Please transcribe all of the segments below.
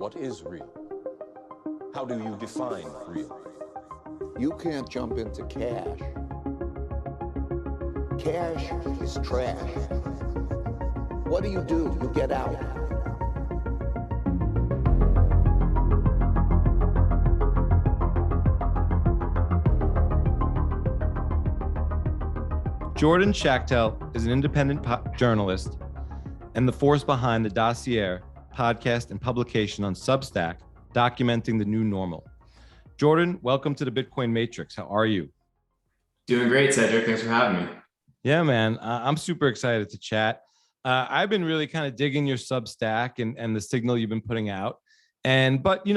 What is real? How do you define real? You can't jump into cash. Cash is trash. What do? You get out. Jordan Schachtel is an independent journalist and the force behind the Dossier podcast and publication on Substack, documenting the new normal. Jordan, welcome to the Bitcoin Matrix. How are you? Doing great, Cedric. Thanks for having me. Yeah, man. I'm super excited to chat. I've been really kind of digging your Substack and the signal you've been putting out. I get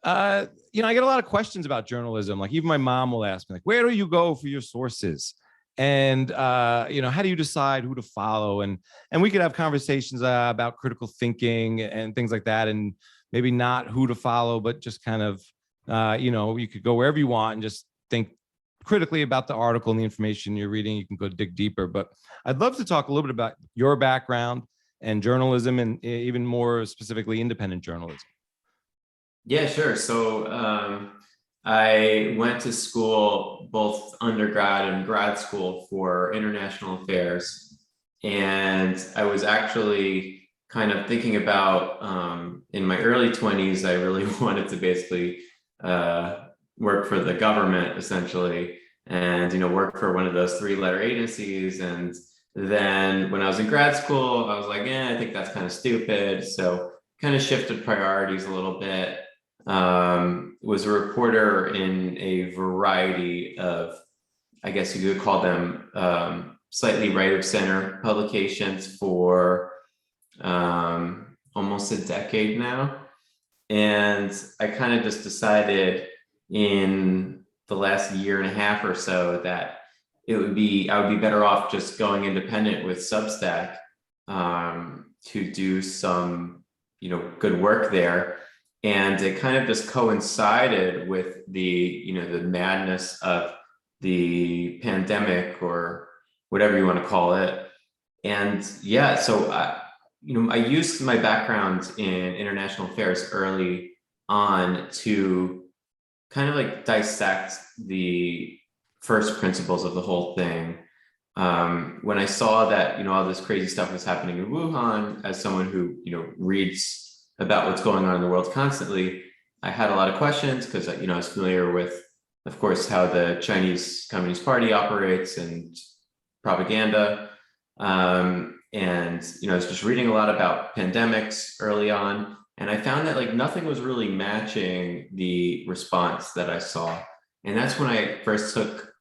a lot of questions about journalism. Like even my mom will ask me, like, where do you go for your sources? And, how do you decide who to follow? And we could have conversations about critical thinking and things like that. And maybe not who to follow, but just kind of, you could go wherever you want and just think critically about the article and the information you're reading. You can go dig deeper. But I'd love to talk a little bit about your background and journalism, and even more specifically, independent journalism. Yeah, sure. So I went to school, both undergrad and grad school, for international affairs. And I was actually kind of thinking about, in my early 20s, I really wanted to basically work for the government, essentially, and, work for one of those 3-letter agencies. And then when I was in grad school, I was like, I think that's kind of stupid. So kind of shifted priorities a little bit. Was a reporter in a variety of, I guess you could call them, slightly right of center publications for almost a decade now. And I kind of just decided in the last year and a half or so that I would be better off just going independent with Substack to do some, good work there. And it kind of just coincided with the madness of the pandemic, or whatever you want to call it. And so I used my background in international affairs early on to kind of like dissect the first principles of the whole thing. When I saw that, all this crazy stuff was happening in Wuhan, as someone who, reads about what's going on in the world constantly, I had a lot of questions because, I was familiar with, of course, how the Chinese Communist Party operates and propaganda. I was just reading a lot about pandemics early on, and I found that nothing was really matching the response that I saw. And that's when I first took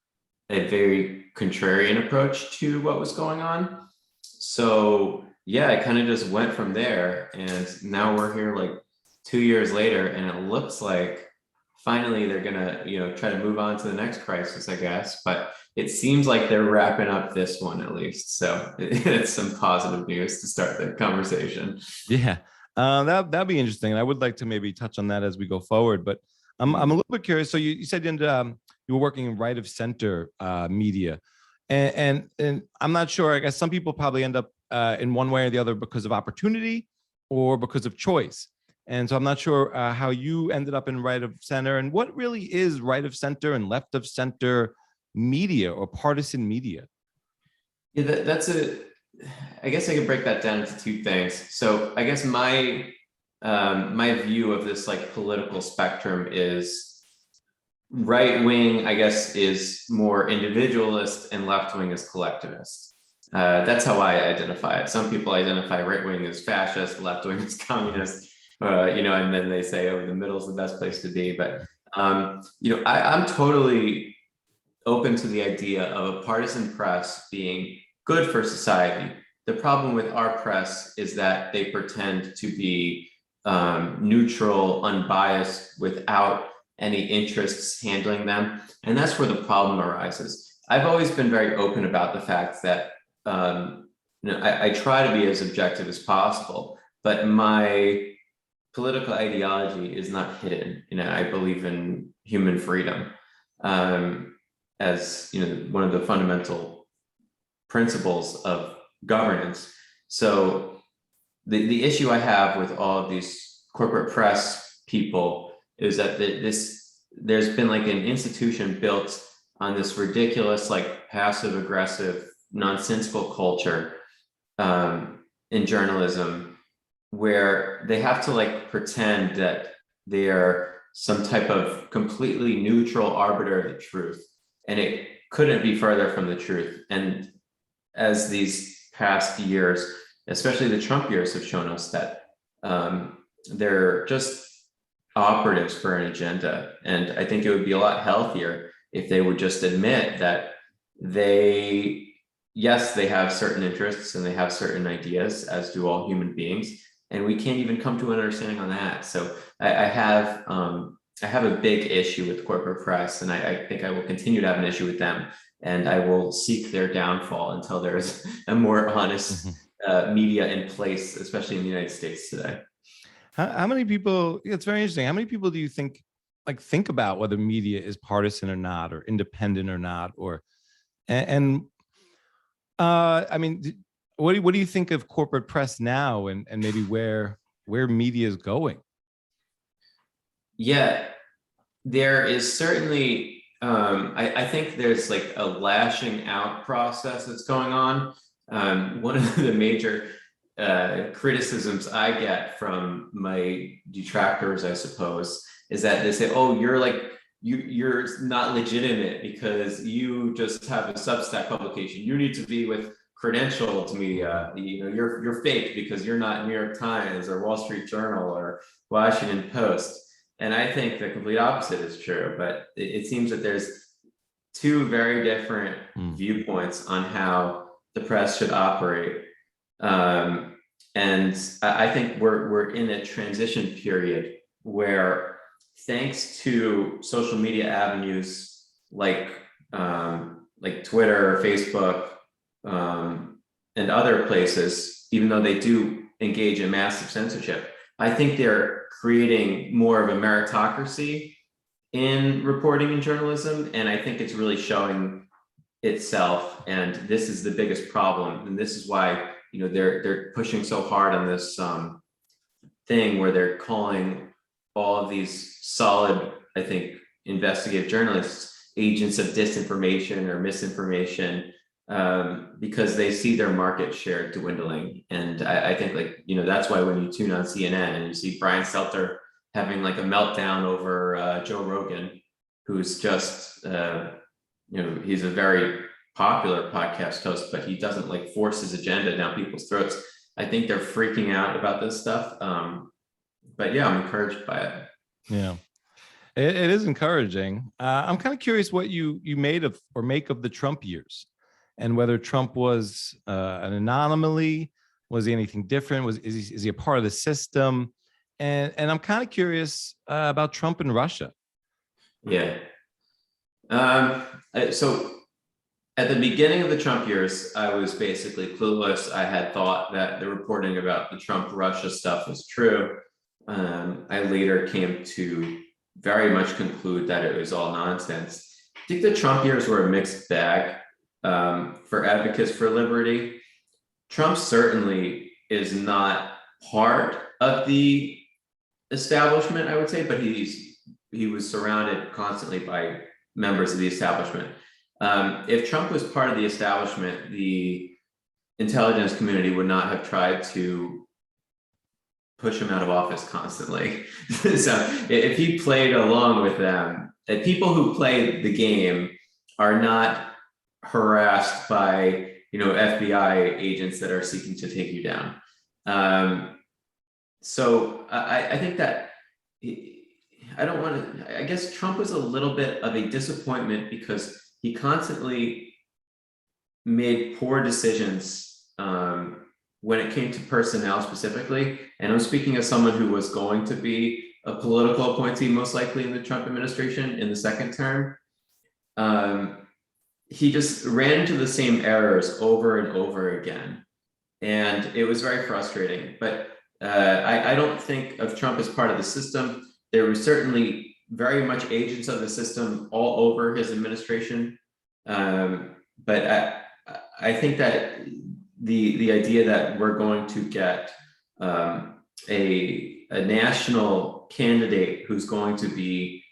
a very contrarian approach to what was going on. So I kind of just went from there, and now we're here 2 years later, and it looks like finally they're gonna, try to move on to the next crisis, I guess. But it seems like they're wrapping up this one at least. So it's some positive news to start the conversation. Yeah, that'd be interesting. And I would like to maybe touch on that as we go forward. But I'm a little bit curious. So you said you were working in right of center media, and I'm not sure. I guess some people probably end up in one way or the other because of opportunity or because of choice. And so I'm not sure how you ended up in right of center, and what really is right of center and left of center media or partisan media. Yeah, I guess I could break that down into two things. So I guess my view of this political spectrum is right wing, I guess, is more individualist, and left wing is collectivist. That's how I identify it. Some people identify right wing as fascist, left wing as communist, and then they say, the middle is the best place to be. But I'm totally open to the idea of a partisan press being good for society. The problem with our press is that they pretend to be neutral, unbiased, without any interests handling them, and that's where the problem arises. I've always been very open about the fact that I try to be as objective as possible, but my political ideology is not hidden. I believe in human freedom as one of the fundamental principles of governance. So the issue I have with all of these corporate press people is that there's been like an institution built on this ridiculous, like passive aggressive, nonsensical culture in journalism, where they have to like pretend that they are some type of completely neutral arbiter of the truth. And it couldn't be further from the truth. And as these past years, especially the Trump years, have shown us that they're just operatives for an agenda. And I think it would be a lot healthier if they would just admit that yes, they have certain interests and they have certain ideas, as do all human beings. And we can't even come to an understanding on that. So I have a big issue with corporate press, and I think I will continue to have an issue with them, and I will seek their downfall until there is a more honest media in place, especially in the United States today. How many people? It's very interesting. How many people do you think about whether media is partisan or not, or independent or not, or I mean, what do you think of corporate press now, and maybe where media is going? Yeah, there is certainly, I think there's like a lashing out process that's going on. One of the major criticisms I get from my detractors, I suppose, is that they say, "Oh, you're not legitimate because you just have a Substack publication. You need to be with credentialed media. You're fake because you're not New York Times or Wall Street Journal or Washington Post." And I think the complete opposite is true. But it seems that there's two very different viewpoints on how the press should operate. And I think we're in a transition period where, thanks to social media avenues like Twitter, Facebook, and other places, even though they do engage in massive censorship, I think they're creating more of a meritocracy in reporting and journalism, and I think it's really showing itself. And this is the biggest problem, and this is why they're pushing so hard on this thing where they're calling all of these solid, I think, investigative journalists agents of disinformation or misinformation, because they see their market share dwindling. And I think that's why when you tune on CNN and you see Brian Stelter having like a meltdown over Joe Rogan, who's just he's a very popular podcast host, but he doesn't force his agenda down people's throats. I think they're freaking out about this stuff. But yeah, I'm encouraged by it. Yeah, it is encouraging. I'm kind of curious what you made of or make of the Trump years, and whether Trump was an anomaly. Was he anything different? Is he a part of the system? And I'm kind of curious about Trump and Russia. Yeah. So at the beginning of the Trump years, I was basically clueless. I had thought that the reporting about the Trump-Russia stuff was true. I later came to very much conclude that it was all nonsense. I think the Trump years were a mixed bag for advocates for liberty. Trump certainly is not part of the establishment, I would say, but he was surrounded constantly by members of the establishment. If Trump was part of the establishment, the intelligence community would not have tried to push him out of office constantly. So if he played along with them, people who play the game are not harassed by FBI agents that are seeking to take you down. So I think that I guess Trump was a little bit of a disappointment because he constantly made poor decisions when it came to personnel specifically. And I'm speaking as someone who was going to be a political appointee, most likely in the Trump administration in the second term. He just ran into the same errors over and over again. And it was very frustrating. But I don't think of Trump as part of the system. There were certainly very much agents of the system all over his administration. But I think that the idea that we're going to get a national candidate who's going to be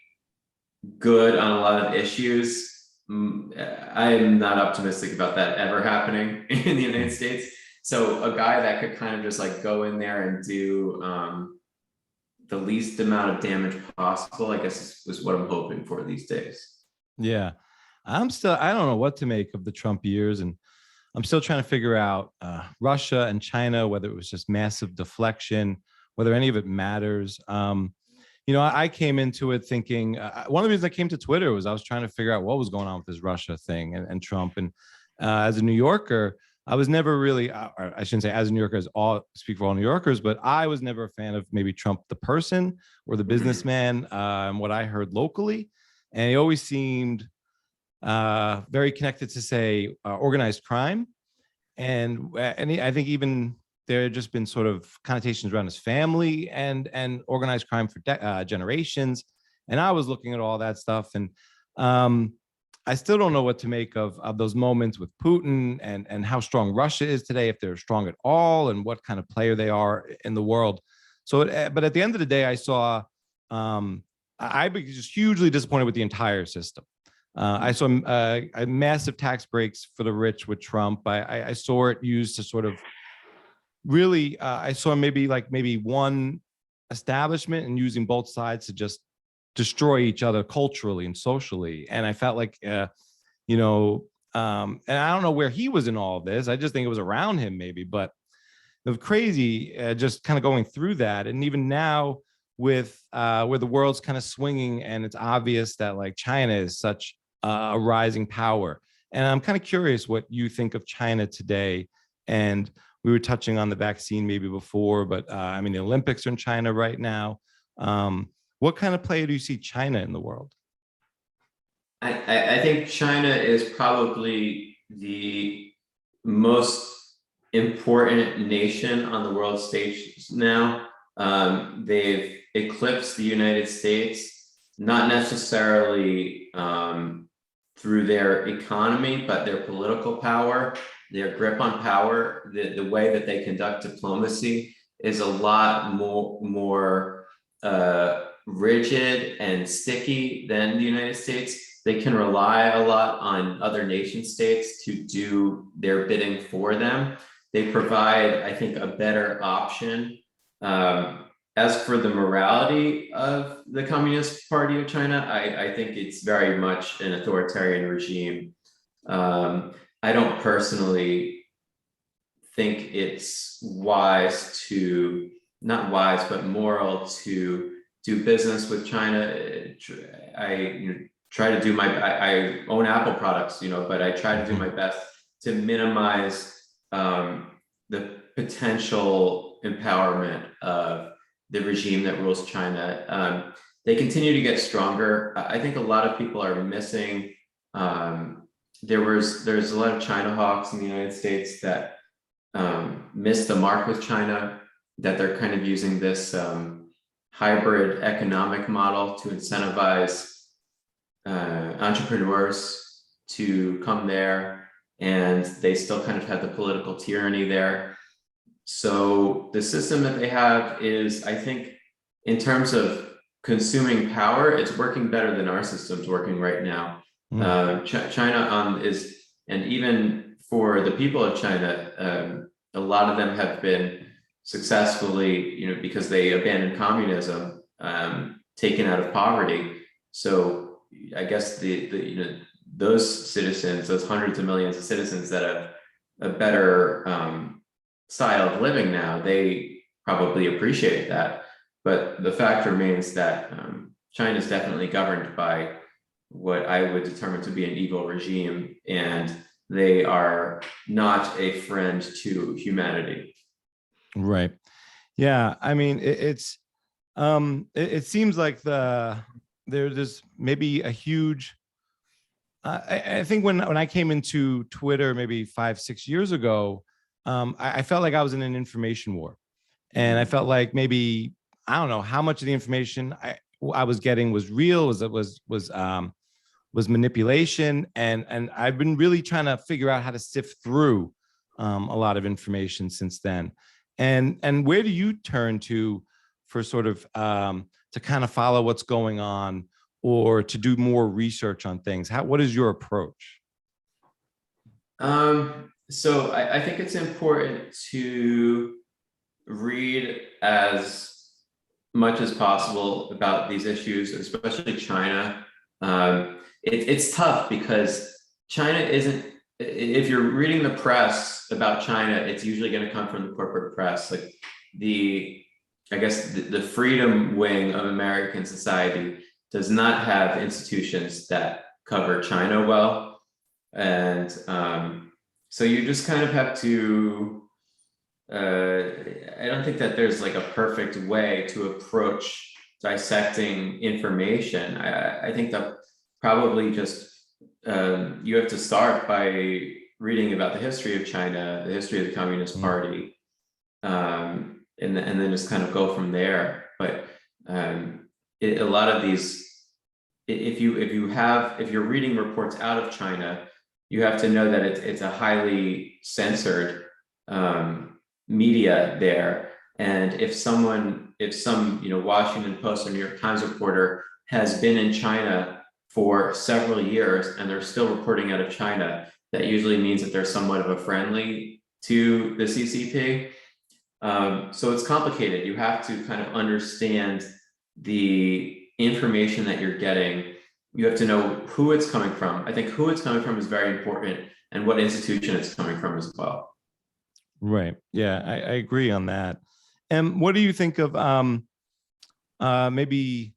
good on a lot of issues, I am not optimistic about that ever happening in the United States. So a guy that could kind of just like go in there and do the least amount of damage possible, I guess is what I'm hoping for these days. Yeah. I don't know what to make of the Trump years. And I'm still trying to figure out Russia and China, whether it was just massive deflection, whether any of it matters. I came into it thinking one of the reasons I came to Twitter was I was trying to figure out what was going on with this Russia thing and Trump. And as a New Yorker, I was never really, or I shouldn't say as a New Yorker, speak for all New Yorkers, but I was never a fan of maybe Trump, the person or the businessman, what I heard locally. And he always seemed very connected to, say, organized crime. And I think even there had just been sort of connotations around his family and organized crime for generations. And I was looking at all that stuff. And I still don't know what to make of those moments with Putin and how strong Russia is today, if they're strong at all, and what kind of player they are in the world. So, but at the end of the day, I saw, I was just hugely disappointed with the entire system. I saw a massive tax breaks for the rich with Trump. I saw it used to sort of really, I saw maybe one establishment and using both sides to just destroy each other culturally and socially. And I felt like, and I don't know where he was in all of this. I just think it was around him maybe, but it was crazy just kind of going through that. And even now with where the world's kind of swinging and it's obvious that like China is such a rising power. And I'm kind of curious what you think of China today. And we were touching on the vaccine maybe before, but the Olympics are in China right now. What kind of player do you see China in the world? I think China is probably the most important nation on the world stage now. They've eclipsed the United States, not necessarily through their economy, but their political power, their grip on power, the way that they conduct diplomacy is a lot more rigid and sticky than the United States. They can rely a lot on other nation states to do their bidding for them. They provide, I think, a better option. As for the morality of the Communist Party of China, I think it's very much an authoritarian regime. I don't personally think it's wise to, not wise, but moral to do business with China. I try to do I own Apple products, but I try to do my best to minimize the potential empowerment of the regime that rules China. They continue to get stronger. I think a lot of people are missing. There's a lot of China hawks in the United States that missed the mark with China, that they're kind of using this hybrid economic model to incentivize entrepreneurs to come there, and they still kind of have the political tyranny there. So the system that they have is, I think, in terms of consuming power, it's working better than our system's working right now. China is, and even for the people of China, a lot of them have been successfully, because they abandoned communism, taken out of poverty. So I guess those citizens, those hundreds of millions of citizens that have a better style of living now, they probably appreciate that. But the fact remains that China is definitely governed by what I would determine to be an evil regime, and they are not a friend to humanity. Right. Yeah. I mean, it seems like there's maybe a huge, I think when I came into Twitter maybe 5-6 years ago, I felt like I was in an information war, and I felt like maybe, I don't know how much of the information I was getting was real, was manipulation, and I've been really trying to figure out how to sift through a lot of information since then. And where do you turn to for sort of to kind of follow what's going on or to do more research on things? What is your approach? So I think it's important to read as much as possible about these issues, especially China. It's tough because China isn't, if you're reading the press about China, it's usually going to come from the corporate press. Like I guess the freedom wing of American society does not have institutions that cover China well. And so you just kind of have to, I don't think that there's like a perfect way to approach dissecting information. I think that probably just you have to start by reading about the history of China, the history of the Communist Party, and then just kind of go from there. But a lot of these, if you're reading reports out of China, you have to know that it's a highly censored media there. And if some Washington Post or New York Times reporter has been in China for several years and they're still reporting out of China, that usually means that they're somewhat of a friendly to the CCP. So it's complicated. You have to kind of understand the information that you're getting. You have to know who it's coming from. I think who it's coming from is very important, and what institution it's coming from as well. Right. Yeah, I agree on that. And what do you think of maybe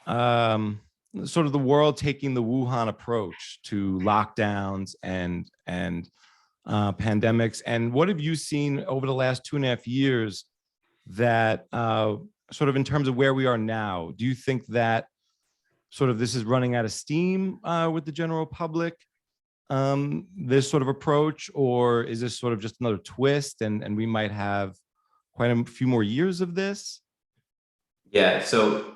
sort of the world taking the Wuhan approach to lockdowns and pandemics? And what have you seen over the last 2.5 years that sort of in terms of where we are now? Do you think that sort of this is running out of steam with the general public, this sort of approach, or is this sort of just another twist and we might have quite a few more years of this? Yeah, so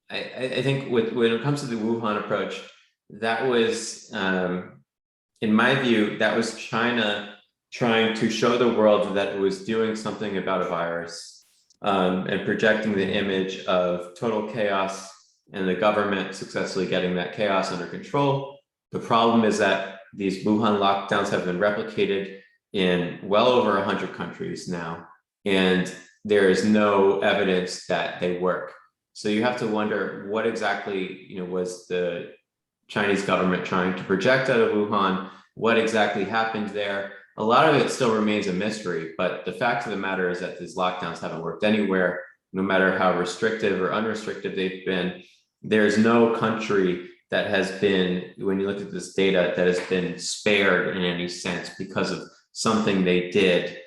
I think when it comes to the Wuhan approach, that was, in my view, that was China trying to show the world that it was doing something about a virus, and projecting the image of total chaos and the government successfully getting that chaos under control. The problem is that these Wuhan lockdowns have been replicated in well over 100 countries now, and there is no evidence that they work. So you have to wonder what exactly, was the Chinese government trying to project out of Wuhan? What exactly happened there? A lot of it still remains a mystery, but the fact of the matter is that these lockdowns haven't worked anywhere, no matter how restrictive or unrestricted they've been. There's no country that has been, when you look at this data, that has been spared in any sense because of something they did,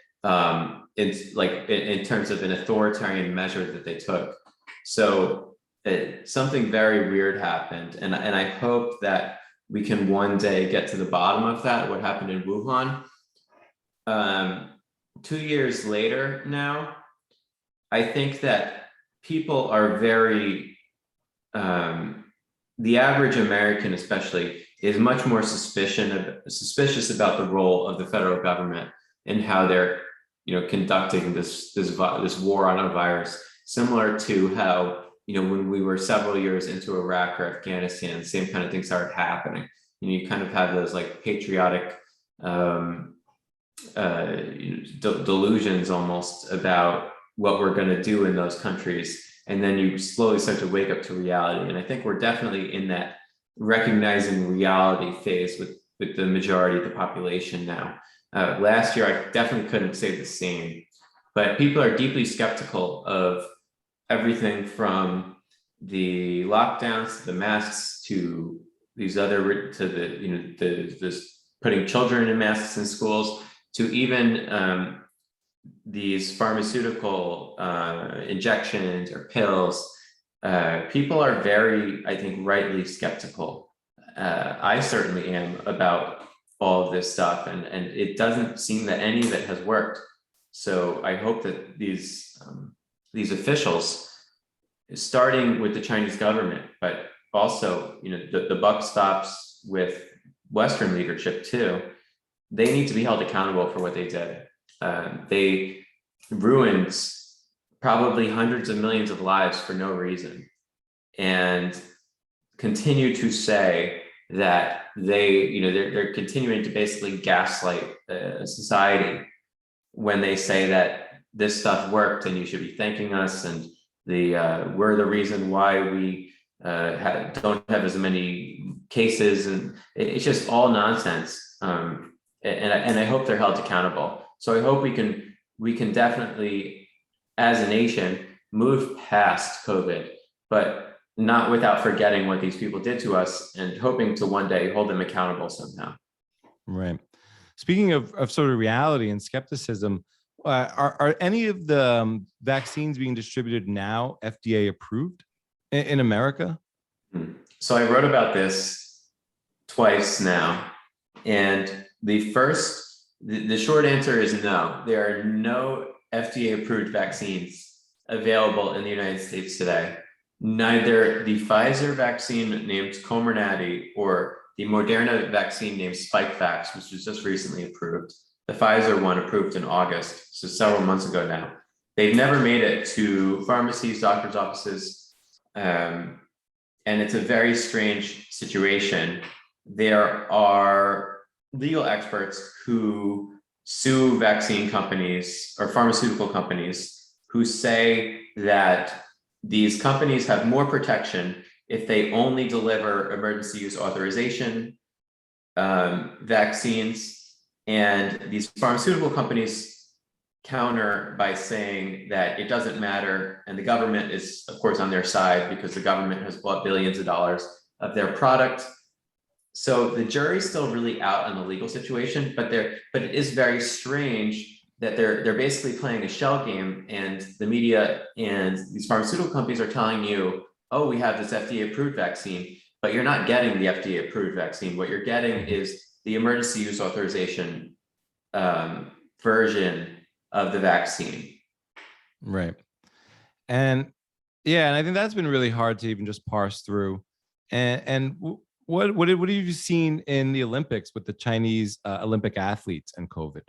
in terms of an authoritarian measure that they took. So something very weird happened, and I hope that we can one day get to the bottom of that, what happened in Wuhan. 2 years later now, I think that people are very, the average American especially is much more suspicious about the role of the federal government and how they're conducting this war on a virus, similar to how when we were several years into Iraq or Afghanistan, the same kind of things started happening. You kind of have those like patriotic delusions almost about what we're going to do in those countries, and then you slowly start to wake up to reality. And I think we're definitely in that recognizing reality phase with the majority of the population now. Last year, I definitely couldn't say the same, but people are deeply skeptical of everything from the lockdowns to the masks to these other, to this putting children in masks in schools, to even these pharmaceutical injections or pills. People are very, I think, rightly skeptical. I certainly am about all of this stuff, and it doesn't seem that any of it has worked. So I hope that these officials, starting with the Chinese government, but also the buck stops with Western leadership too, they need to be held accountable for what they did. ruins probably hundreds of millions of lives for no reason, and continue to say that they're continuing to basically gaslight society when they say that this stuff worked and you should be thanking us, and we're the reason why we don't have as many cases, and it's just all nonsense. And I hope they're held accountable. So I hope we can definitely, as a nation, move past COVID, but not without forgetting what these people did to us, and hoping to one day hold them accountable somehow. Right. Speaking of sort of reality and skepticism, are any of the vaccines being distributed now FDA approved in America? So I wrote about this twice now, and the short answer is no. There are no FDA approved vaccines available in the United States today. Neither the Pfizer vaccine named Comirnaty or the Moderna vaccine named Spikevax, which was just recently approved. The Pfizer one approved in August, so several months ago now. They've never made it to pharmacies, doctors' offices, and it's a very strange situation. There are legal experts who sue vaccine companies or pharmaceutical companies who say that these companies have more protection if they only deliver emergency use authorization vaccines. And these pharmaceutical companies counter by saying that it doesn't matter. And the government is, of course, on their side because the government has bought billions of dollars of their product. So the jury's still really out on the legal situation, but it is very strange that they're basically playing a shell game, and the media and these pharmaceutical companies are telling you, oh, we have this FDA approved vaccine, but you're not getting the FDA approved vaccine. What you're getting is the emergency use authorization version of the vaccine. Right. And yeah, and I think that's been really hard to even just parse through. And what have you seen in the Olympics with the Chinese Olympic athletes and COVID?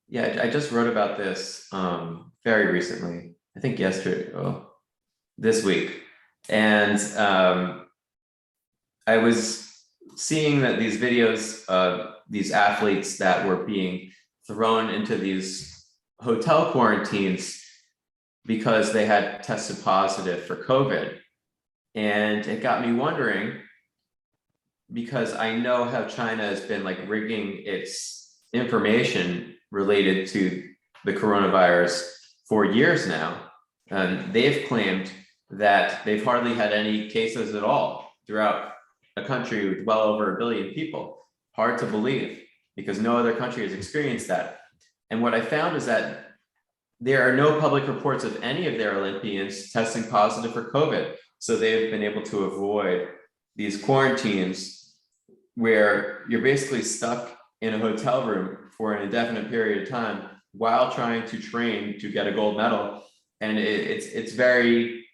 Yeah, I just wrote about this very recently, I think this week. And I was seeing that these videos of these athletes that were being thrown into these hotel quarantines because they had tested positive for COVID. And it got me wondering, because I know how China has been like rigging its information related to the coronavirus for years now. And they've claimed that they've hardly had any cases at all throughout a country with well over 1 billion people. Hard to believe, because no other country has experienced that. And what I found is that there are no public reports of any of their Olympians testing positive for COVID. So they've been able to avoid these quarantines where you're basically stuck in a hotel room for an indefinite period of time while trying to train to get a gold medal. And it's a very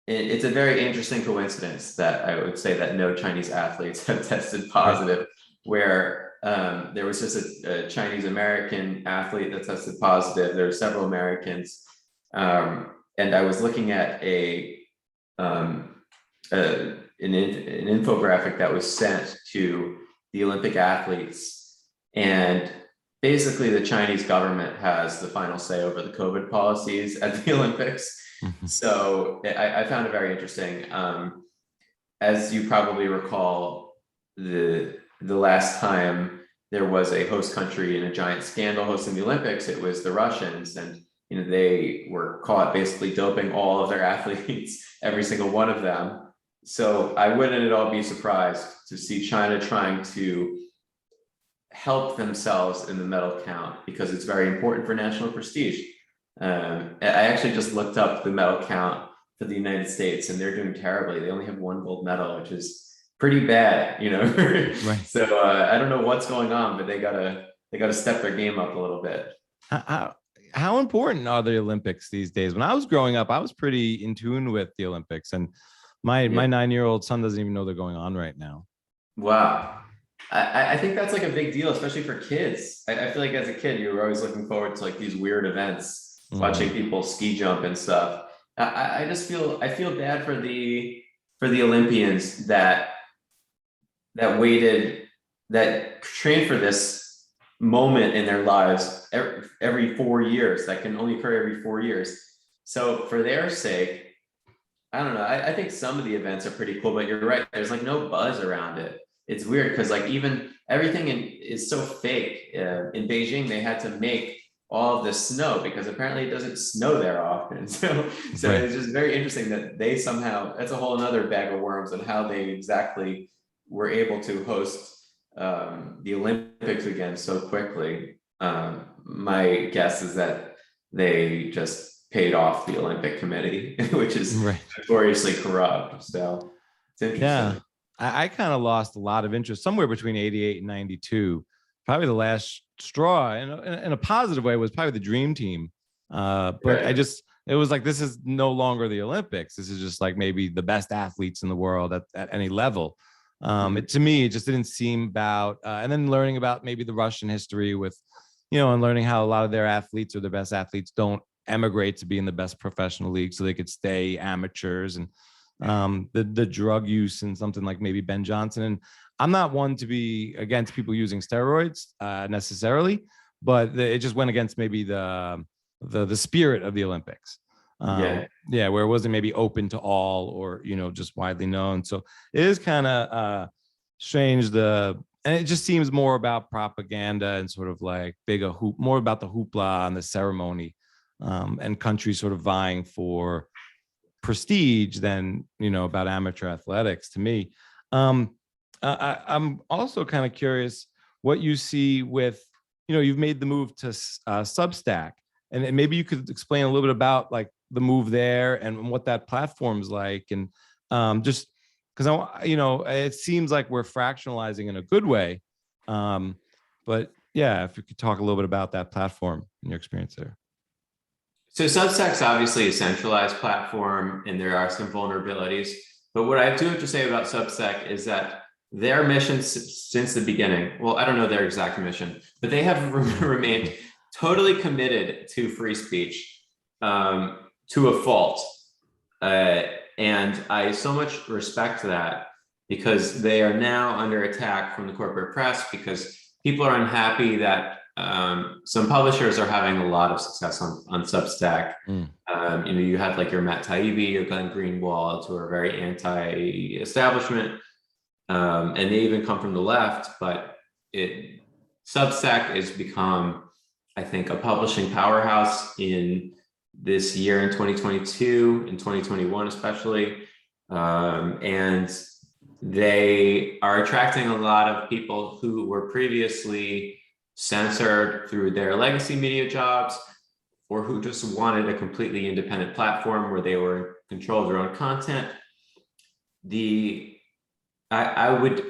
interesting coincidence that I would say that no Chinese athletes have tested positive, where there was just a Chinese American athlete that tested positive. There were several Americans. And I was looking at an infographic that was sent to the Olympic athletes, and basically the Chinese government has the final say over the COVID policies at the Olympics. So I found it very interesting. As you probably recall, the last time there was a host country in a giant scandal hosting the Olympics, it was the Russians, and they were caught basically doping all of their athletes, every single one of them. So I wouldn't at all be surprised to see China trying to help themselves in the medal count, because it's very important for national prestige. I actually just looked up the medal count for the United States, and they're doing terribly. They only have 1 gold medal, which is pretty bad, Right. So I don't know what's going on, but they gotta step their game up a little bit. How important are the Olympics these days? When I was growing up, I was pretty in tune with the Olympics, and my 9-year-old son doesn't even know they're going on right now. Wow. I think that's like a big deal, especially for kids. I feel like as a kid, you were always looking forward to like these weird events, watching people ski jump and stuff. I just I feel bad for the Olympians that waited, that trained for this moment in their lives every 4 years, that can only occur every 4 years. So for their sake, I don't know. I think some of the events are pretty cool, but you're right. There's like no buzz around it. It's weird because like even everything is so fake. In Beijing, they had to make all of the snow because apparently it doesn't snow there often. So Right. it's just very interesting that they somehow, that's a whole another bag of worms on how they exactly were able to host the Olympics again so quickly. My guess is that they just paid off the Olympic Committee, which is Right. notoriously corrupt. So it's interesting. Yeah. I kind of lost a lot of interest somewhere between 88 and 92. Probably the last straw in a positive way was probably the dream team. But Right. it was like, this is no longer the Olympics. This is just like maybe the best athletes in the world at any level. To me, it just didn't seem about, and then learning about maybe the Russian history with, and learning how a lot of their athletes or their best athletes don't emigrate to be in the best professional league so they could stay amateurs, and the drug use and something like maybe Ben Johnson. And I'm not one to be against people using steroids necessarily, but it just went against maybe the spirit of the Olympics. Yeah, where it wasn't maybe open to all or just widely known. So it is kind of strange, and it just seems more about propaganda and sort of like more about the hoopla and the ceremony, and countries sort of vying for prestige than about amateur athletics to me. I'm also kind of curious what you see with, you've made the move to Substack, and maybe you could explain a little bit about like the move there and what that platform's like, and just because it seems like we're fractionalizing in a good way, but yeah, if you could talk a little bit about that platform and your experience there. So Substack's obviously a centralized platform and there are some vulnerabilities, but what I do have to say about Substack is that their mission since the beginning, well, I don't know their exact mission, but they have remained totally committed to free speech, to a fault. And I so much respect that, because they are now under attack from the corporate press because people are unhappy that some publishers are having a lot of success on Substack. You have like your Matt Taibbi or Glen Greenwald, who are very anti-establishment, and they even come from the left. But Substack has become, I think, a publishing powerhouse in this year, in 2022, in 2021 especially, and they are attracting a lot of people who were previously censored through their legacy media jobs, or who just wanted a completely independent platform where they were in control of their own content. I would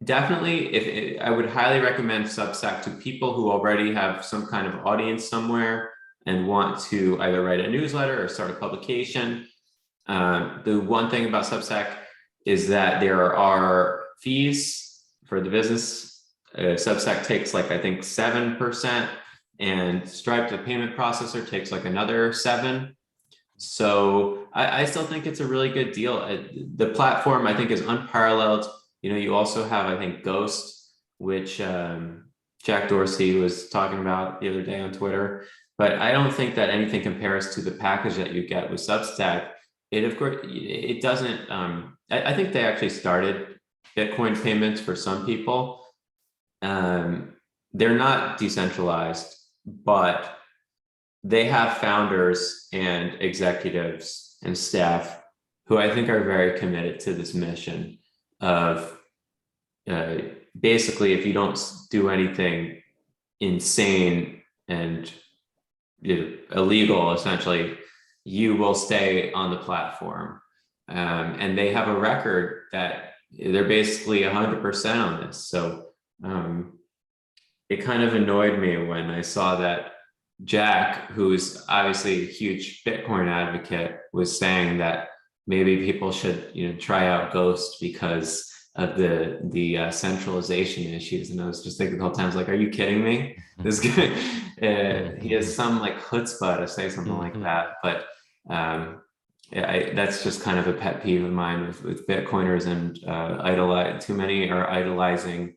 definitely, I would highly recommend Substack to people who already have some kind of audience somewhere and want to either write a newsletter or start a publication. The one thing about Substack is that there are fees for the business. Substack takes like, I think 7%, and Stripe, the payment processor, takes like another 7%. So I still think it's a really good deal. The platform, I think, is unparalleled. You also have, I think, Ghost, which Jack Dorsey was talking about the other day on Twitter. But I don't think that anything compares to the package that you get with Substack. Of course, it doesn't. I think they actually started Bitcoin payments for some people. They're not decentralized, but they have founders and executives and staff who I think are very committed to this mission of basically, if you don't do anything insane and illegal, essentially, you will stay on the platform. And they have a record that they're basically 100% on this. So it kind of annoyed me when I saw that Jack, who's obviously a huge Bitcoin advocate, was saying that maybe people should, try out Ghost because the centralization issues. And I was just thinking the whole time, I was like, are you kidding me? This guy, he has some like chutzpah to say something like that. But that's just kind of a pet peeve of mine with Bitcoiners and too many are idolizing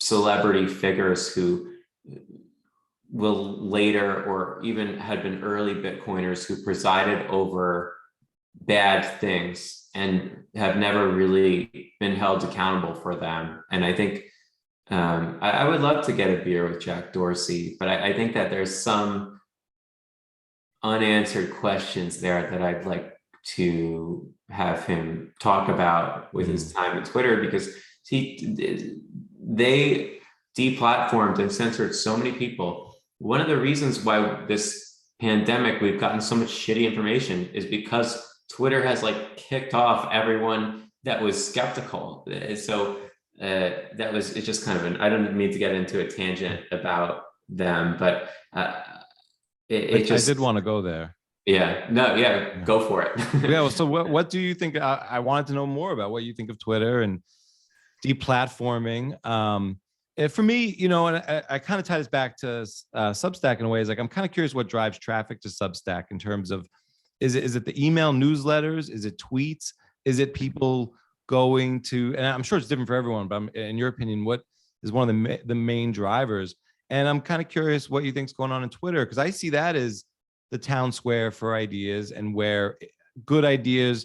celebrity figures who will later, or even had been early Bitcoiners who presided over bad things and have never really been held accountable for them. And I think I would love to get a beer with Jack Dorsey, but I think that there's some unanswered questions there that I'd like to have him talk about with his time at Twitter, because they deplatformed and censored so many people. One of the reasons why this pandemic, we've gotten so much shitty information is because Twitter has like kicked off everyone that was skeptical. So it's just kind of I don't mean to get into a tangent about them, but I did want to go there. Go for it. Well, so what do you think? I wanted to know more about what you think of Twitter and deplatforming. For me, and I kind of tie this back to Substack in a way. Is like I'm kind of curious what drives traffic to Substack in terms of is it the email newsletters? Is it tweets? Is it people going to? And I'm sure it's different for everyone, but in your opinion, what is one of the main drivers? And I'm kind of curious what you think is going on in Twitter, because I see that as the town square for ideas and where good ideas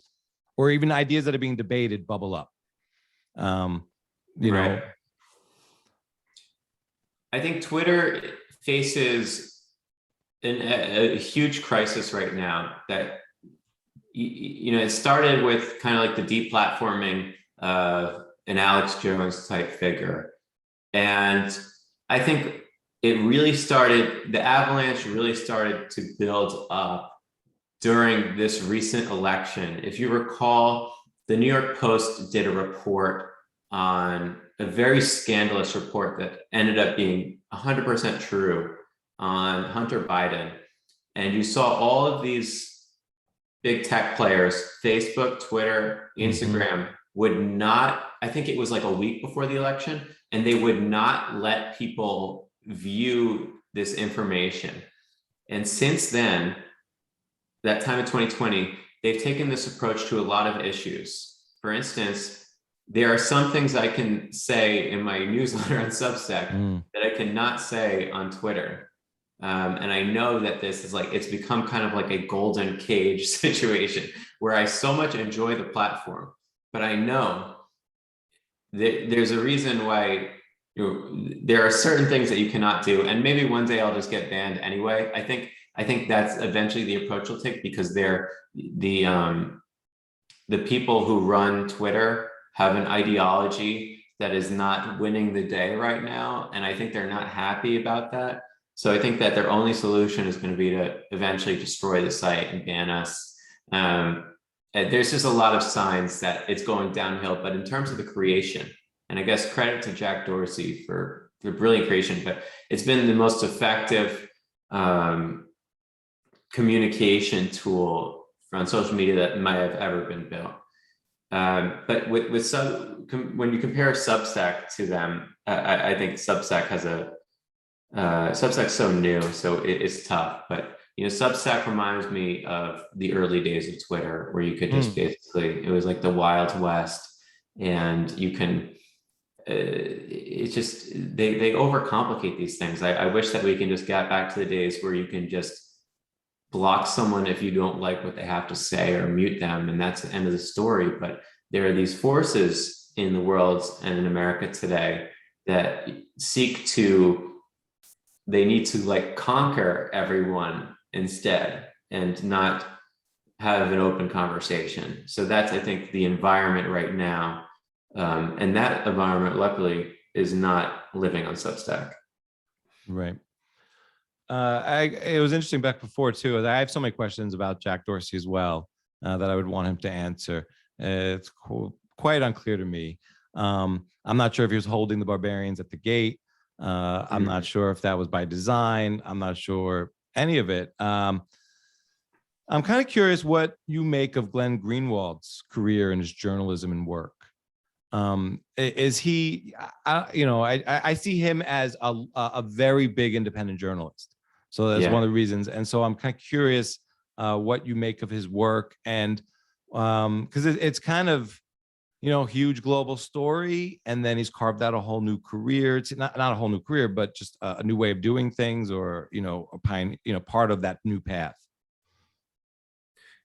or even ideas that are being debated bubble up. You know. I think Twitter faces a huge crisis right now that, it started with kind of like the deplatforming of an Alex Jones type figure. And I think the avalanche really started to build up during this recent election. If you recall, the New York Post did a report on a very scandalous report that ended up being 100% true on Hunter Biden. And you saw all of these big tech players, Facebook, Twitter, Instagram, would not, I think it was like a week before the election, and they would not let people view this information. And since then, that time in 2020, they've taken this approach to a lot of issues. For instance, there are some things I can say in my newsletter on Substack that I cannot say on Twitter. And I know that this is it's become kind of like a golden cage situation where I so much enjoy the platform, but I know that there's a reason why there are certain things that you cannot do. And maybe one day I'll just get banned anyway. I think that's eventually the approach we'll take, because they're the people who run Twitter have an ideology that is not winning the day right now. And I think they're not happy about that. So I think that their only solution is going to be to eventually destroy the site and ban us. And there's just a lot of signs that it's going downhill. But in terms of the creation, and I guess credit to Jack Dorsey for the brilliant creation, but it's been the most effective communication tool on social media that might have ever been built. But when you compare Substack to them, I think Substack has Substack's so new, so it's tough. But Substack reminds me of the early days of Twitter, where you could just basically, it was like the Wild West, and you can. It's just they overcomplicate these things. I wish that we can just get back to the days where you can just block someone if you don't like what they have to say, or mute them, and that's the end of the story. But there are these forces in the world and in America today that they need to conquer everyone instead, and not have an open conversation. So that's, I think, the environment right now. And that environment, luckily, is not living on Substack. Right. It was interesting back before too. I have so many questions about Jack Dorsey as well that I would want him to answer. It's quite unclear to me. I'm not sure if he was holding the barbarians at the gate. I'm not sure if that was by design. I'm not sure any of it. I'm kind of curious what you make of Glen Greenwald's career and his journalism and work. Is he, I see him as a very big independent journalist. So that's one of the reasons. And so I'm kind of curious what you make of his work, and because it's kind of, huge global story, and then he's carved out a whole new career. It's not a whole new career, but just a new way of doing things, or part of that new path.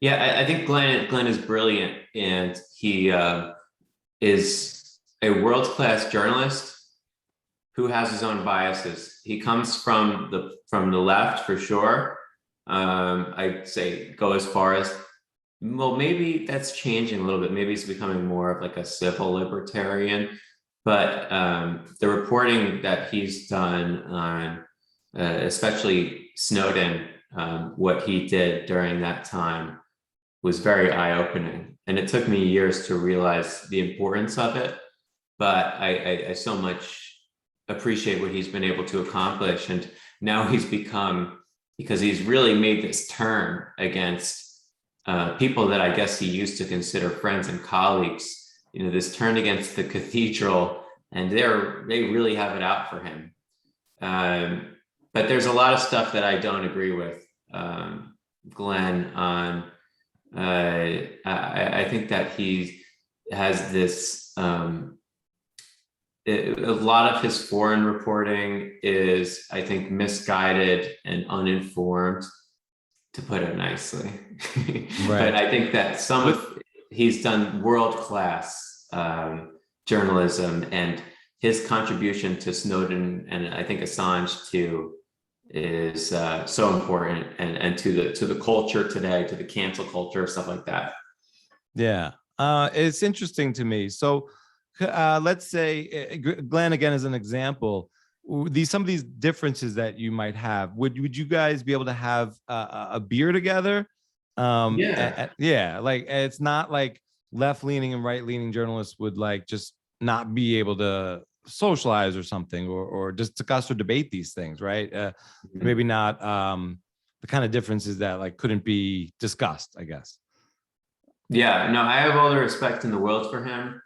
Yeah, I think Glenn is brilliant, and he is a world-class journalist who has his own biases. He comes from the left for sure. I'd say go as far as, well, maybe that's changing a little bit. Maybe he's becoming more of like a civil libertarian. But the reporting that he's done on, especially Snowden, what he did during that time was very eye-opening. And it took me years to realize the importance of it. But I so much appreciate what he's been able to accomplish. And now he's become, because he's really made this turn against people that I guess he used to consider friends and colleagues, this turn against the cathedral, and they really have it out for him. But there's a lot of stuff that I don't agree with Glenn on. I think that he has this, a lot of his foreign reporting is, I think, misguided and uninformed, to put it nicely. Right. But I think that he's done world-class journalism, and his contribution to Snowden, and I think Assange too, is so important, and to the culture today, to the cancel culture, stuff like that. Yeah, it's interesting to me. So let's say Glenn again as an example. Some of these differences that you might have, would you guys be able to have a beer together? Like, it's not like left-leaning and right-leaning journalists would like just not be able to socialize or something, or just discuss or debate these things, right? Maybe not the kind of differences that like couldn't be discussed, I guess. Yeah, no, I have all the respect in the world for him.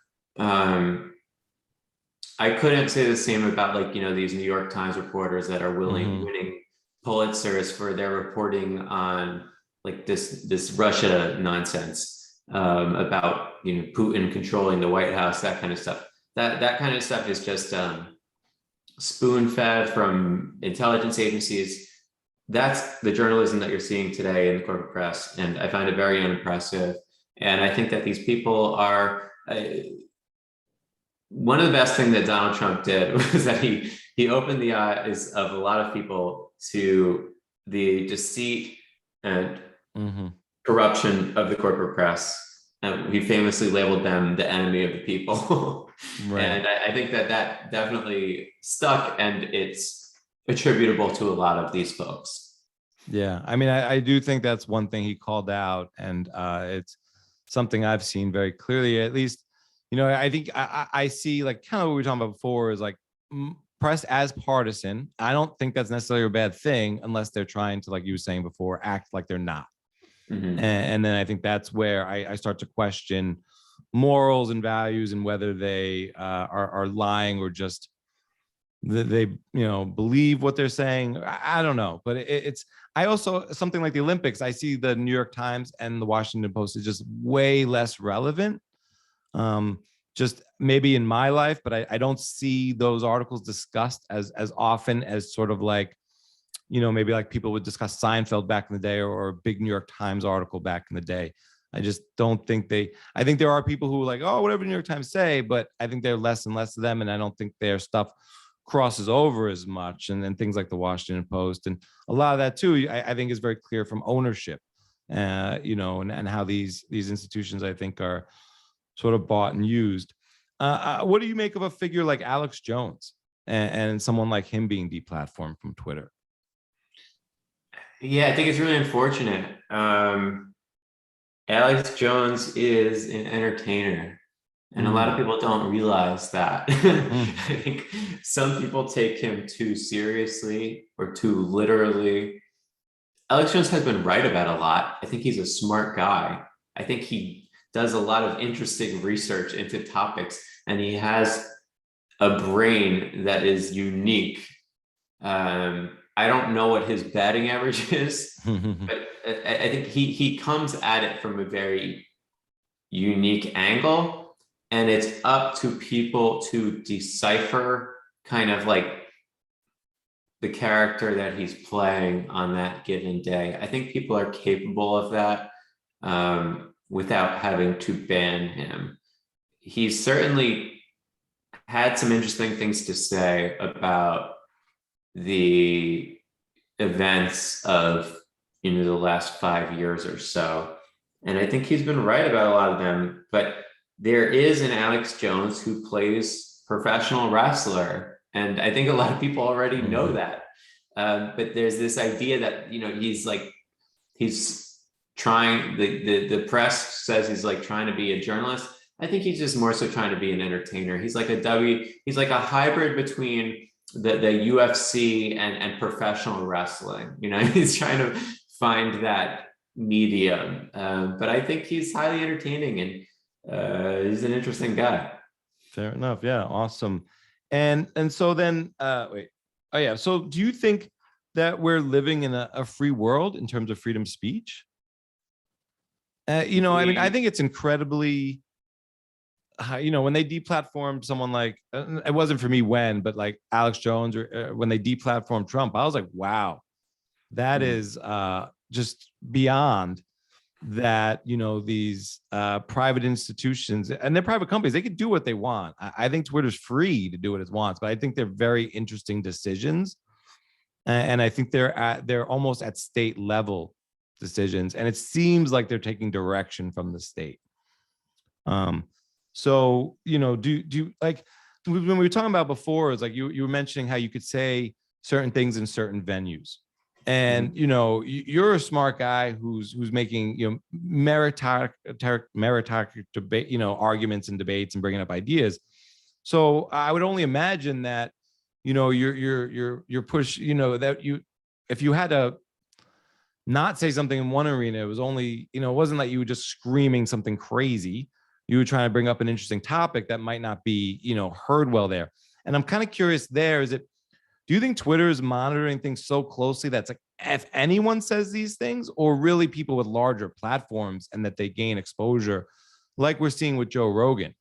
I couldn't say the same about these New York Times reporters that are winning Pulitzers for their reporting on like this Russia nonsense, about Putin controlling the White House, that kind of stuff. That kind of stuff is just spoon-fed from intelligence agencies. That's the journalism that you're seeing today in the corporate press, and I find it very unimpressive. And I think that these people are. One of the best things that Donald Trump did was that he opened the eyes of a lot of people to the deceit and corruption of the corporate press. And he famously labeled them the enemy of the people. Right. And I think that definitely stuck, and it's attributable to a lot of these folks. Yeah, I mean, I do think that's one thing he called out, and it's something I've seen very clearly, at least. I think I see like kind of what we were talking about before is like press as partisan. I don't think that's necessarily a bad thing unless they're trying to, like you were saying before, act like they're not. And then I think that's where I start to question morals and values, and whether they are lying, or just they believe what they're saying. I don't know, but I also, something like the Olympics, I see the New York Times and the Washington Post is just way less relevant. Just maybe in my life, but I don't see those articles discussed as often as sort of like, maybe like people would discuss Seinfeld back in the day, or a big New York Times article back in the day. I just don't think I think there are people who are like, oh, whatever the New York Times say, but I think there are less and less of them. And I don't think their stuff crosses over as much. And then things like the Washington Post, and a lot of that too, I think is very clear from ownership, and how these institutions, I think, are sort of bought and used. What do you make of a figure like Alex Jones and someone like him being deplatformed from Twitter? Yeah, I think it's really unfortunate. Alex Jones is an entertainer, and a lot of people don't realize that. I think some people take him too seriously or too literally. Alex Jones has been right about a lot. I think he's a smart guy. I think he does a lot of interesting research into topics and he has a brain that is unique. I don't know what his batting average is, but I think he comes at it from a very unique angle, and it's up to people to decipher kind of like the character that he's playing on that given day. I think people are capable of that without having to ban him. He's certainly had some interesting things to say about the events of the last 5 years or so. And I think he's been right about a lot of them, but there is an Alex Jones who plays professional wrestler. And I think a lot of people already know that. But there's this idea that, he's trying, the press says he's like trying to be a journalist. I think he's just more so trying to be an entertainer. He's like a hybrid between the UFC and professional wrestling. He's trying to find that medium. But I think he's highly entertaining, and he's an interesting guy. Fair enough. Yeah. Awesome. And so then, wait. Oh yeah. So do you think that we're living in a free world in terms of freedom of speech? I mean, I think it's incredibly, when they deplatformed someone like, it wasn't for me when, but like Alex Jones, or when they deplatformed Trump, I was like, wow, that is just beyond that. These private institutions and they're private companies, they could do what they want. I think Twitter's free to do what it wants, but I think they're very interesting decisions. And I think they're almost at state level decisions. And it seems like they're taking direction from the state. So, do like when we were talking about before, it's like you were mentioning how you could say certain things in certain venues. And, you're a smart guy who's making, meritocratic debate, arguments and debates and bringing up ideas. So I would only imagine that, you're push, that if you had to not say something in one arena, it was only, it wasn't like you were just screaming something crazy. You were trying to bring up an interesting topic that might not be, heard well there. And I'm kind of curious there, do you think Twitter is monitoring things so closely that's like, if anyone says these things, or really people with larger platforms and that they gain exposure, like we're seeing with Joe Rogan?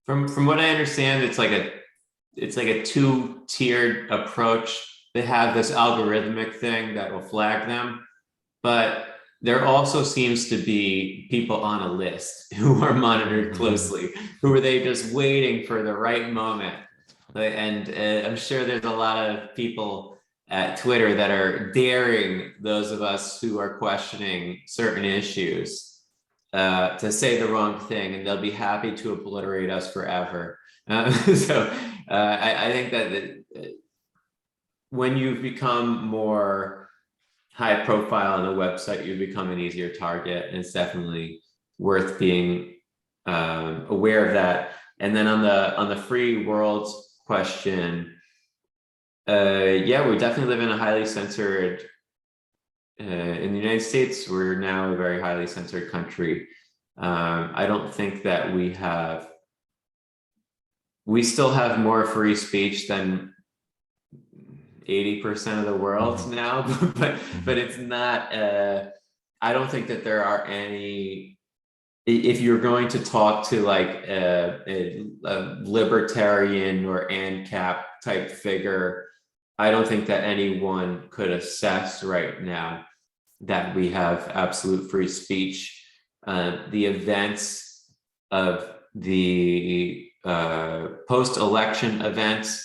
From what I understand, it's like a two-tiered approach. They have this algorithmic thing that will flag them, but there also seems to be people on a list who are monitored closely, who are they just waiting for the right moment. And I'm sure there's a lot of people at Twitter that are daring those of us who are questioning certain issues to say the wrong thing, and they'll be happy to obliterate us forever. I think that when you've become more high profile on a website, you become an easier target, and it's definitely worth being aware of that. And then on the free world question, we definitely live in a highly censored, in the United States, we're now a very highly censored country. I don't think that we still have more free speech than 80% of the world now, but it's not, I don't think that there are any, if you're going to talk to like a libertarian or ANCAP type figure, I don't think that anyone could assess right now that we have absolute free speech. The events of the post-election events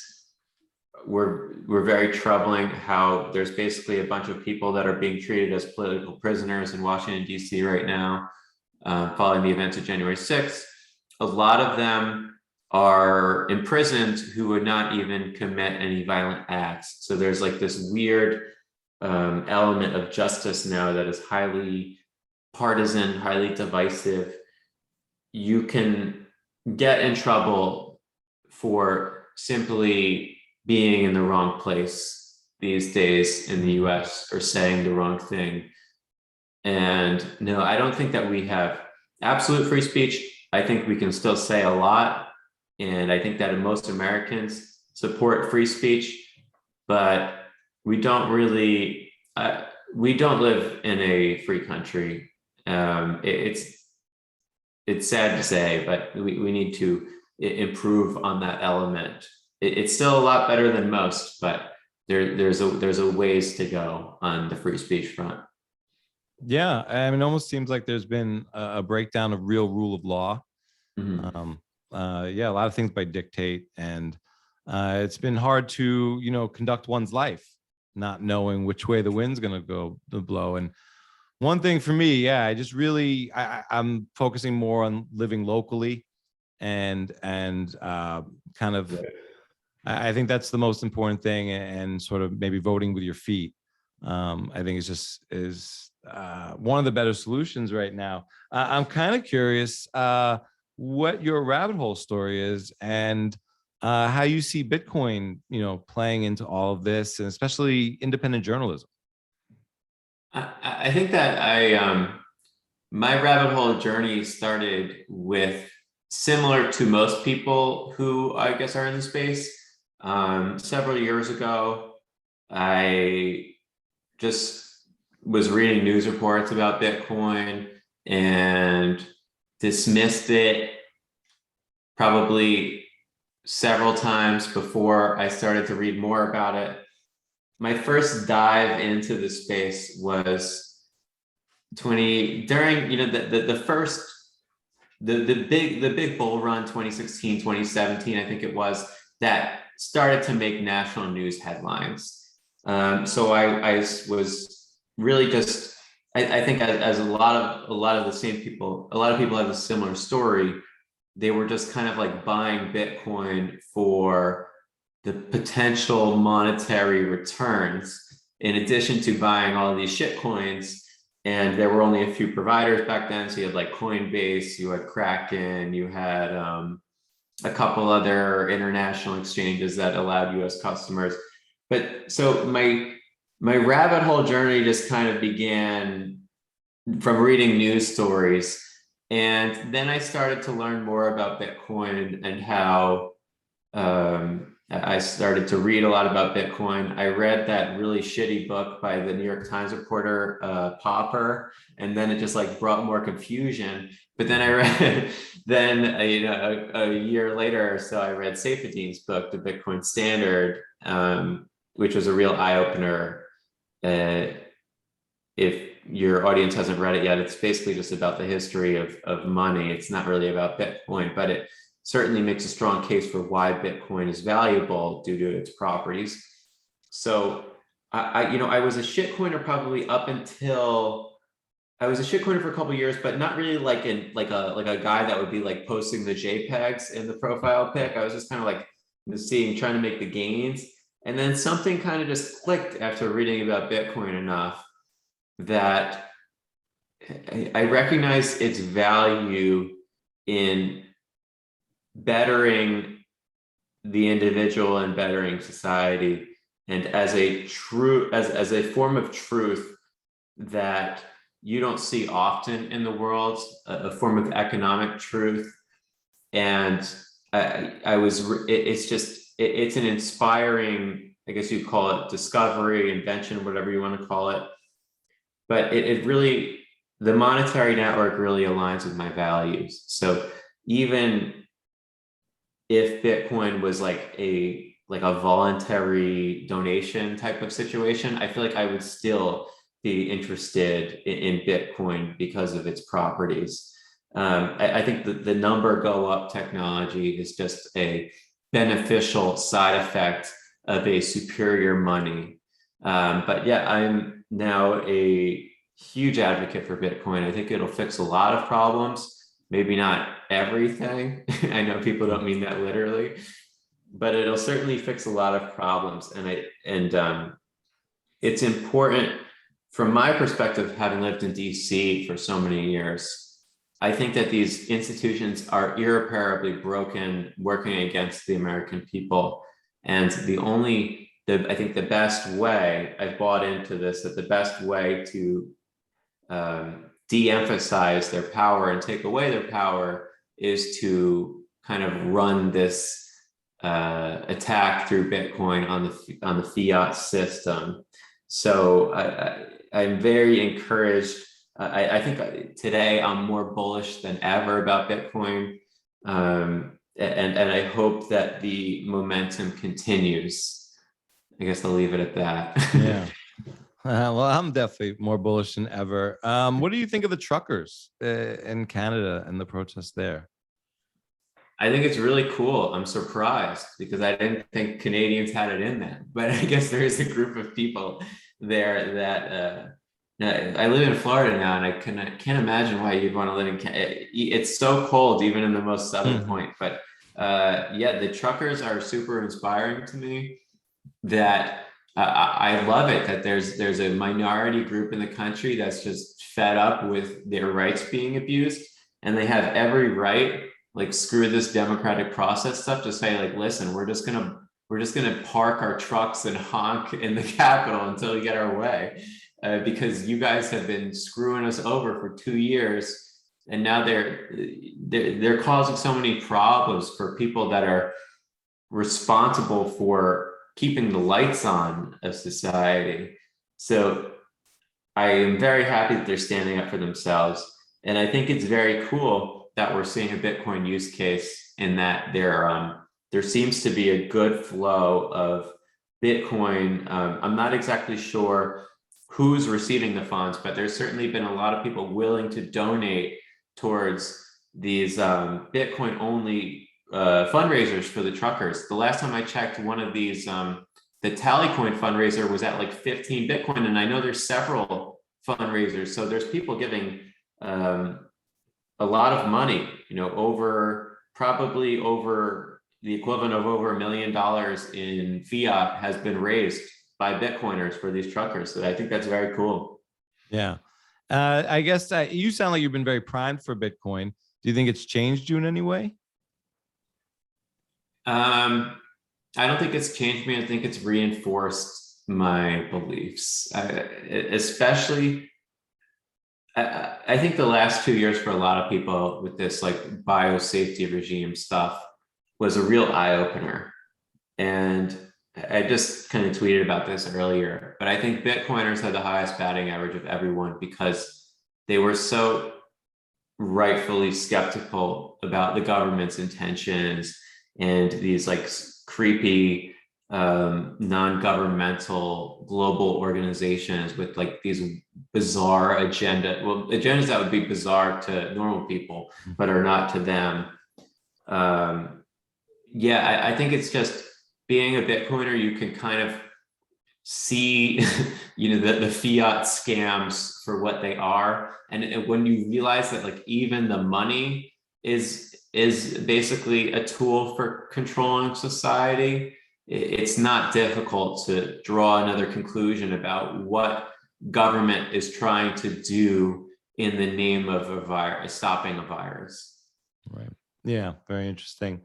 were very troubling. How there's basically a bunch of people that are being treated as political prisoners in Washington, D.C. right now, following the events of January 6th. A lot of them are imprisoned who would not even commit any violent acts. So there's like this weird element of justice now that is highly partisan, highly divisive. You can get in trouble for simply being in the wrong place these days in the US, or saying the wrong thing. And no, I don't think that we have absolute free speech. I think we can still say a lot, And I think that most Americans support free speech, but we don't really, we don't live in a free country. It's sad to say, but we need to improve on that element. It's still a lot better than most, but there's a ways to go on the free speech front. Yeah, I mean, it almost seems like there's been a breakdown of real rule of law. Mm-hmm. Yeah, a lot of things by dictate, and it's been hard to, conduct one's life, not knowing which way the wind's going to blow. And one thing for me, yeah, I just really, I'm focusing more on living locally, and kind of, I think that's the most important thing, and sort of maybe voting with your feet. I think is one of the better solutions right now. I'm kind of curious what your rabbit hole story is, and how you see Bitcoin, playing into all of this, and especially independent journalism. I think that my rabbit hole journey started with, similar to most people who I guess are in the space. Several years ago, I just was reading news reports about Bitcoin and dismissed it probably several times before I started to read more about it. My first dive into the space was during the big bull run, 2016, 2017, I think it was, that started to make national news headlines. So I was really just, I think as a lot of the same people, a lot of people have a similar story. They were just kind of like buying Bitcoin for the potential monetary returns, in addition to buying all of these shit coins. And there were only a few providers back then. So you had like Coinbase, you had Kraken, you had a couple other international exchanges that allowed US customers. But so my rabbit hole journey just kind of began from reading news stories. And then I started to learn more about Bitcoin and how I started to read a lot about Bitcoin. I read that really shitty book by the New York Times reporter, Popper, and then it just like brought more confusion. But then I read, a year later or so, I read Saifedean's book, The Bitcoin Standard, which was a real eye-opener. If your audience hasn't read it yet, it's basically just about the history of money. It's not really about Bitcoin, but it certainly makes a strong case for why Bitcoin is valuable due to its properties. So I was a shitcoiner probably up until, I was a shitcoiner for a couple of years, but not really like a guy that would be like posting the JPEGs in the profile pic. I was just kind of like trying to make the gains. And then something kind of just clicked after reading about Bitcoin enough that I recognize its value in bettering the individual and bettering society, and as a form of truth that you don't see often in the world, a form of economic truth. And it's an inspiring, I guess you'd call it discovery, invention, whatever you want to call it. But it really, the monetary network really aligns with my values. So even if Bitcoin was like a voluntary donation type of situation, I feel like I would still be interested in Bitcoin because of its properties. I think that the number go up technology is just a beneficial side effect of a superior money. But yeah, I'm now a huge advocate for Bitcoin. I think it'll fix a lot of problems. Maybe not everything. I know people don't mean that literally, but it'll certainly fix a lot of problems. And it's important from my perspective, having lived in DC for so many years. I think that these institutions are irreparably broken, working against the American people. And I think the best way, I've bought into this, that the best way to de-emphasize their power and take away their power is to kind of run this attack through Bitcoin on the fiat system. So I'm very encouraged. I think today I'm more bullish than ever about Bitcoin, and I hope that the momentum continues. I guess I'll leave it at that. Yeah. Well, I'm definitely more bullish than ever. What do you think of the truckers in Canada and the protests there? I think it's really cool. I'm surprised because I didn't think Canadians had it in them, but I guess there is a group of people there that I live in Florida now, and I can't imagine why you'd want to live in Canada. It's so cold, even in the most southern point. But yeah, the truckers are super inspiring to me. That I love it that there's a minority group in the country that's just fed up with their rights being abused, and they have every right, like, screw this democratic process stuff, to say, like, listen, we're just gonna park our trucks and honk in the Capitol until we get our way, because you guys have been screwing us over for 2 years, and now they're causing so many problems for people that are responsible for keeping the lights on of society. So I am very happy that they're standing up for themselves, and I think it's very cool that we're seeing a Bitcoin use case, in that there seems to be a good flow of Bitcoin. I'm not exactly sure who's receiving the funds, but there's certainly been a lot of people willing to donate towards these Bitcoin only fundraisers for the truckers. The last time I checked, one of these, the Tallycoin fundraiser was at like 15 Bitcoin, and I know there's several fundraisers. So there's people giving a lot of money, probably over the equivalent of over $1 million in fiat has been raised by Bitcoiners for these truckers. So I think that's very cool. Yeah. I guess you sound like you've been very primed for Bitcoin. Do you think it's changed you in any way? I don't think it's changed me. I think it's reinforced my beliefs, especially. I think the last 2 years for a lot of people with this like biosafety regime stuff was a real eye opener. And I just kind of tweeted about this earlier, but I think Bitcoiners had the highest batting average of everyone because they were so rightfully skeptical about the government's intentions and these like creepy non-governmental global organizations with like these bizarre agendas that would be bizarre to normal people but are not to them. I think it's just being a Bitcoiner, you can kind of see the fiat scams for what they are, and when you realize that like even the money is basically a tool for controlling society, it's not difficult to draw another conclusion about what government is trying to do in the name of a virus, stopping a virus. Right. Yeah. Very interesting.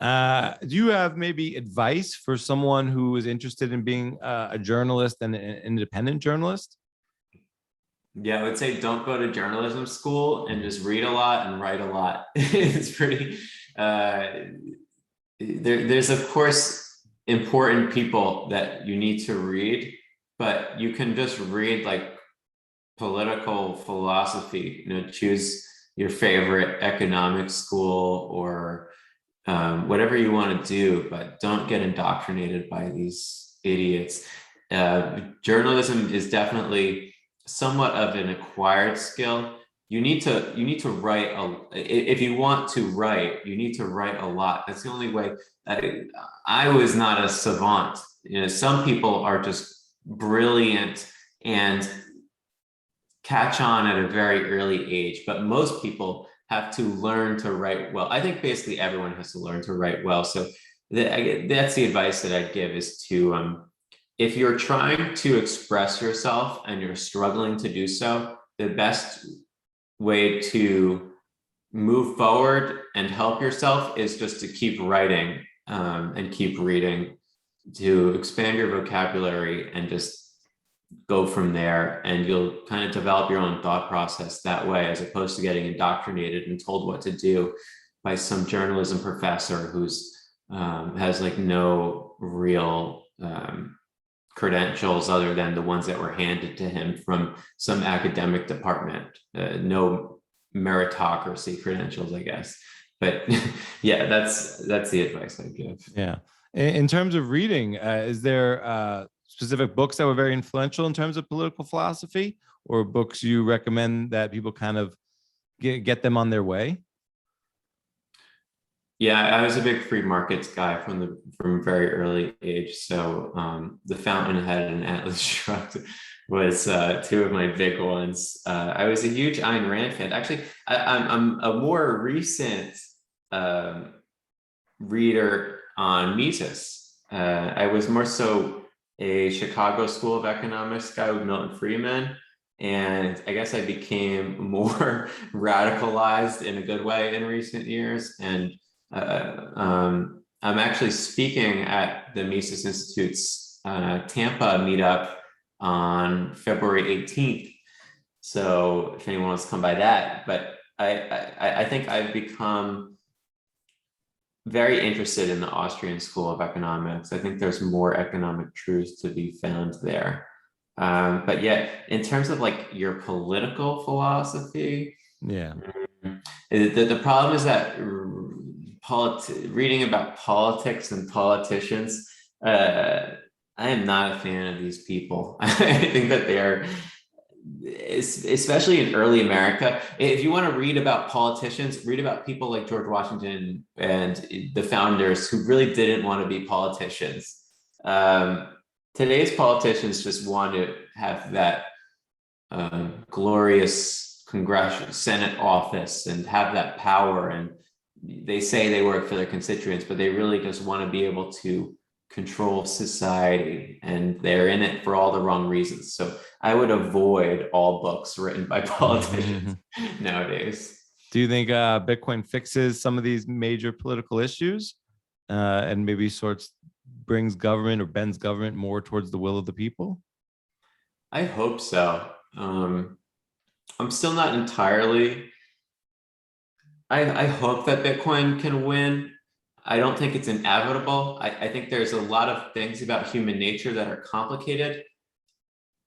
Do you have maybe advice for someone who is interested in being a journalist and an independent journalist? Yeah, I would say don't go to journalism school and just read a lot and write a lot. It's pretty, there's of course important people that you need to read, but you can just read like political philosophy, choose your favorite economics school or whatever you want to do, but don't get indoctrinated by these idiots. Journalism is definitely somewhat of an acquired skill. You need to write if you want to write, you need to write a lot. That's the only way. I was not a savant. Some people are just brilliant and catch on at a very early age, but most people have to learn to write well. I think basically everyone has to learn to write well. So that's the advice that I'd give, is to, if you're trying to express yourself and you're struggling to do so, the best way to move forward and help yourself is just to keep writing and keep reading, to expand your vocabulary and just go from there, and you'll kind of develop your own thought process that way, as opposed to getting indoctrinated and told what to do. by some journalism professor who's has like no real credentials other than the ones that were handed to him from some academic department. No meritocracy credentials, I guess. But yeah, that's the advice I give. Yeah. In terms of reading, is there specific books that were very influential in terms of political philosophy, or books you recommend that people kind of get them on their way? Yeah, I was a big free markets guy from a very early age. So The Fountainhead and Atlas Shrugged was two of my big ones. I was a huge Ayn Rand fan. Actually, I'm a more recent reader on Mises. I was more so a Chicago School of Economics guy with Milton Friedman. And I guess I became more radicalized in a good way in recent years. And I'm actually speaking at the Mises Institute's Tampa meetup on February 18th. So if anyone wants to come by that, but I think I've become very interested in the Austrian School of Economics. I think there's more economic truths to be found there. But yeah, in terms of like your political philosophy, yeah, the problem is that reading about politics and politicians, I am not a fan of these people. I think that they're, especially in early America, if you want to read about politicians, read about people like George Washington and the founders who really didn't want to be politicians. Today's politicians just want to have that glorious congressional Senate office and have that power. And they say they work for their constituents, but they really just want to be able to control society. And they're in it for all the wrong reasons. So I would avoid all books written by politicians nowadays. Do you think Bitcoin fixes some of these major political issues and maybe brings government or bends government more towards the will of the people? I hope so. I'm still not entirely. I hope that Bitcoin can win. I don't think it's inevitable. I think there's a lot of things about human nature that are complicated.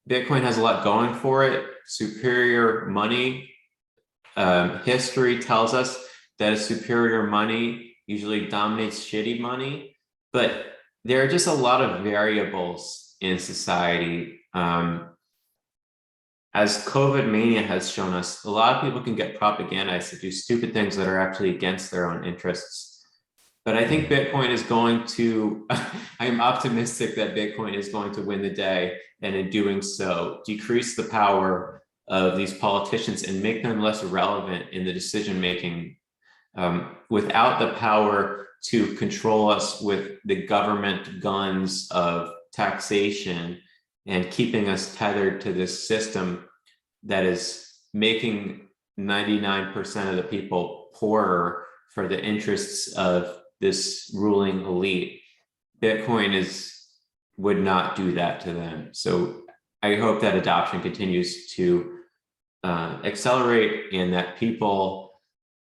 Bitcoin has a lot going for it. Superior money. History tells us that a superior money usually dominates shitty money. But there are just a lot of variables in society. As COVID mania has shown us, a lot of people can get propagandized to do stupid things that are actually against their own interests. But I think Bitcoin is going to, I'm optimistic that Bitcoin is going to win the day, and in doing so, decrease the power of these politicians and make them less relevant in the decision-making, without the power to control us with the government guns of taxation and keeping us tethered to this system that is making 99% of the people poorer for the interests of this ruling elite. Bitcoin would not do that to them. So I hope that adoption continues to accelerate and that people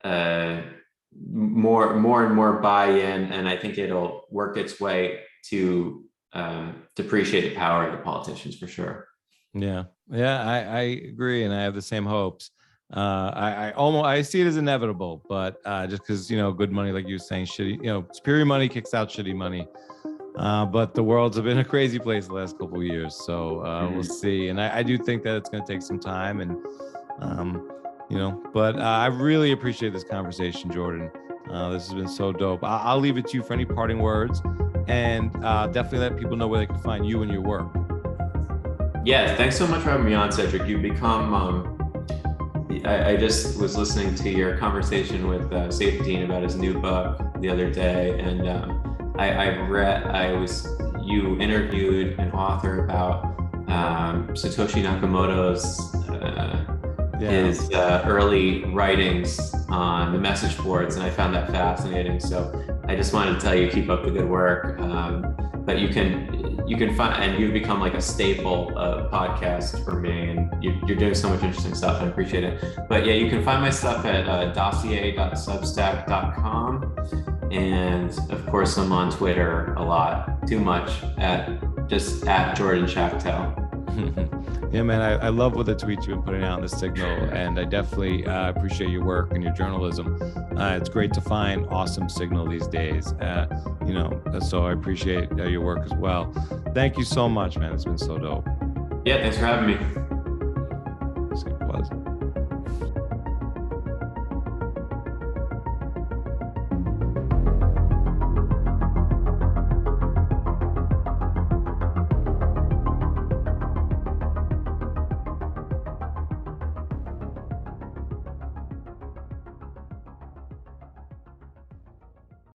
more and more buy in, and I think it'll work its way to depreciate the power of the politicians for sure. Yeah, I agree, and I have the same hopes. I see it as inevitable, but just because good money, like you were saying, shitty, superior money kicks out shitty money. But the world's been a crazy place the last couple of years, so we'll see. And I do think that it's going to take some time, and but I really appreciate this conversation, Jordan. This has been so dope. I'll leave it to you for any parting words, and definitely let people know where they can find you and your work. Yeah, thanks so much for having me on, Cedric. You've become, I just was listening to your conversation with Saifedean about his new book the other day, and you interviewed an author about Satoshi Nakamoto's his early writings on the message boards, and I found that fascinating. So I just wanted to tell you, keep up the good work. But you can you can find, and you've become like a staple podcast for me, and you're doing so much interesting stuff, and I appreciate it. But yeah, you can find my stuff at dossier.substack.com, and of course I'm on Twitter a lot, too much, at Jordan Schachtel. Yeah, man, I love what the tweets you've been putting out on the Signal, and I definitely appreciate your work and your journalism. It's great to find awesome Signal these days, so I appreciate your work as well. Thank you so much, man. It's been so dope. Yeah, thanks for having me.